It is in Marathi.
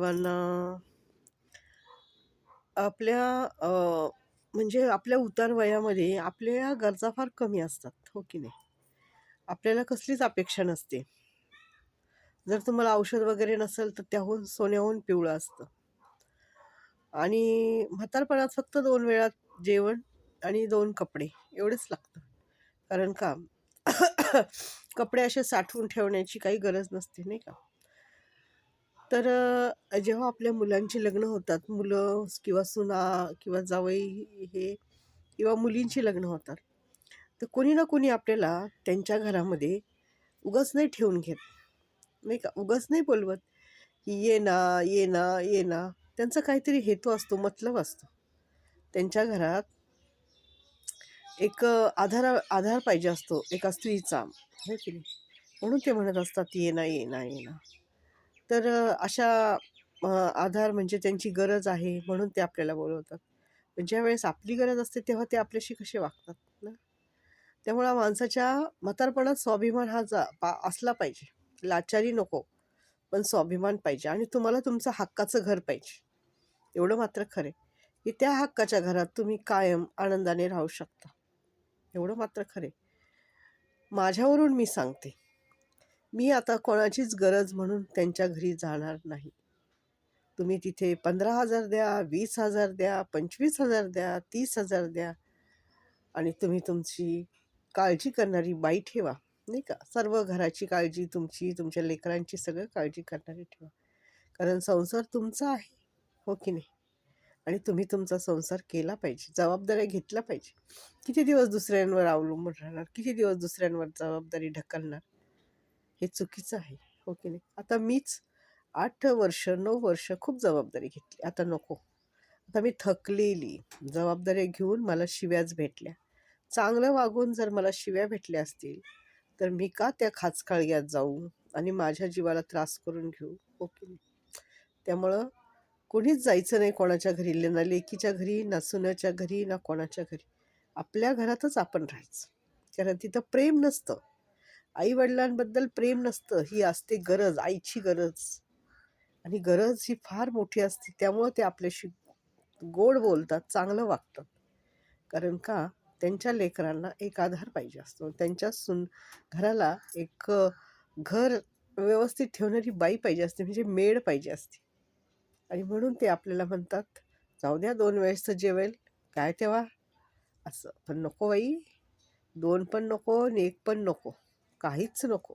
सर्वांना. आपल्या म्हणजे आपल्या उतार वयामध्ये आपल्या गरजा फार कमी असतात, हो की नाही? आपल्याला कसलीच अपेक्षा नसते. जर तुम्हाला औषध वगैरे नसेल, तर त्याहून सोन्याहून पिवळं असतं. आणि म्हातारपणात फक्त 2 वेळा जेवण आणि 2 कपडे एवढंच लागतं. कारण का कपडे असे साठवून ठेवण्याची काही गरज नसते, नाही का? तर जेव्हा आपल्या मुलांची लग्न होतात, मुलं किंवा सुना किंवा जावई हे किंवा मुलींची लग्न होतात, तर कोणी ना कोणी आपल्याला त्यांच्या घरामध्ये उगाच नाही ठेवून घेत, नाही का? उगाच नाही बोलवत, की "ये ना, ये ना, ये ना." त्यांचा काहीतरी हेतू असतो, मतलब असतो. त्यांच्या घरात एक आधार पाहिजे असतो एका स्त्रीचा, हो की नाही? म्हणून ते म्हणत असतात, "ये ना, ये ना, ये ना." तर अशा आधार म्हणजे त्यांची गरज आहे म्हणून ते आपल्याला बोलवतात. पण ज्यावेळेस आपली गरज असते तेव्हा ते आपल्याशी कसे वागतात ना. त्यामुळं माणसाच्या म्हातारपणात स्वाभिमान हा असला पाहिजे. लाचारी नको, पण स्वाभिमान पाहिजे आणि तुम्हाला तुमचं हक्काचं घर पाहिजे. एवढं मात्र खरं की त्या हक्काच्या घरात तुम्ही कायम आनंदाने राहू शकता. एवढं मात्र खरं माझ्यावरून मी सांगते. मी आता कोणाचीच गरज म्हणून त्यांच्या घरी जाणार नाही. तुम्ही तिथे 15,000 द्या, 20,000 द्या, 25,000 द्या, 30,000 द्या आणि तुम्ही तुमची काळजी करणारी बाई ठेवा, नाही का? सर्व घराची काळजी तुमची, तुमच्या लेकरांची सगळं काळजी करणारी ठेवा. कारण संसार तुमचा आहे, हो की नाही? आणि तुम्ही तुमचा संसार केला पाहिजे, जबाबदाऱ्या घेतल्या पाहिजे. किती दिवस दुसऱ्यांवर अवलंबून राहणार? किती दिवस दुसऱ्यांवर जबाबदारी ढकलणार? हे चुकीचं आहे, हो की नाही? आता मीच 8 वर्ष, 9 वर्ष खूप जबाबदारी घेतली. आता नको. आता मी थकलेली. जबाबदाऱ्या घेऊन मला शिव्याच भेटल्या. चांगलं वागून जर मला शिव्या भेटल्या असतील, तर मी का त्या खाचखळग्यात जाऊ आणि माझ्या जीवाला त्रास करून घेऊ, हो की नाही? त्यामुळं कोणीच जायचं नाही कोणाच्या घरी, ना लेकीच्या घरी, ना सुनेच्या घरी, ना कोणाच्या घरी. आपल्या घरातच आपण राहायचं. कारण तिथं प्रेम नसतं. आई-वडिलांबद्दल प्रेम नसतं. ही असते गरज, आईची गरज. आणि गरज ही फार मोठी असते. त्यामुळं ते आपल्याशी गोड बोलतात, चांगलं वागतात. कारण का त्यांच्या लेकरांना एक आधार पाहिजे असतो. त्यांच्या घराला एक घर व्यवस्थित ठेवणारी बाई पाहिजे असते, म्हणजे मेड पाहिजे असते. आणि म्हणून ते आपल्याला म्हणतात, "जाऊ द्या 2 वेळेसचं जेवेल, काय तेव्हा?" असं. पण नको बाई, 2 पण नको आणि 1 पण नको. काहीच नको.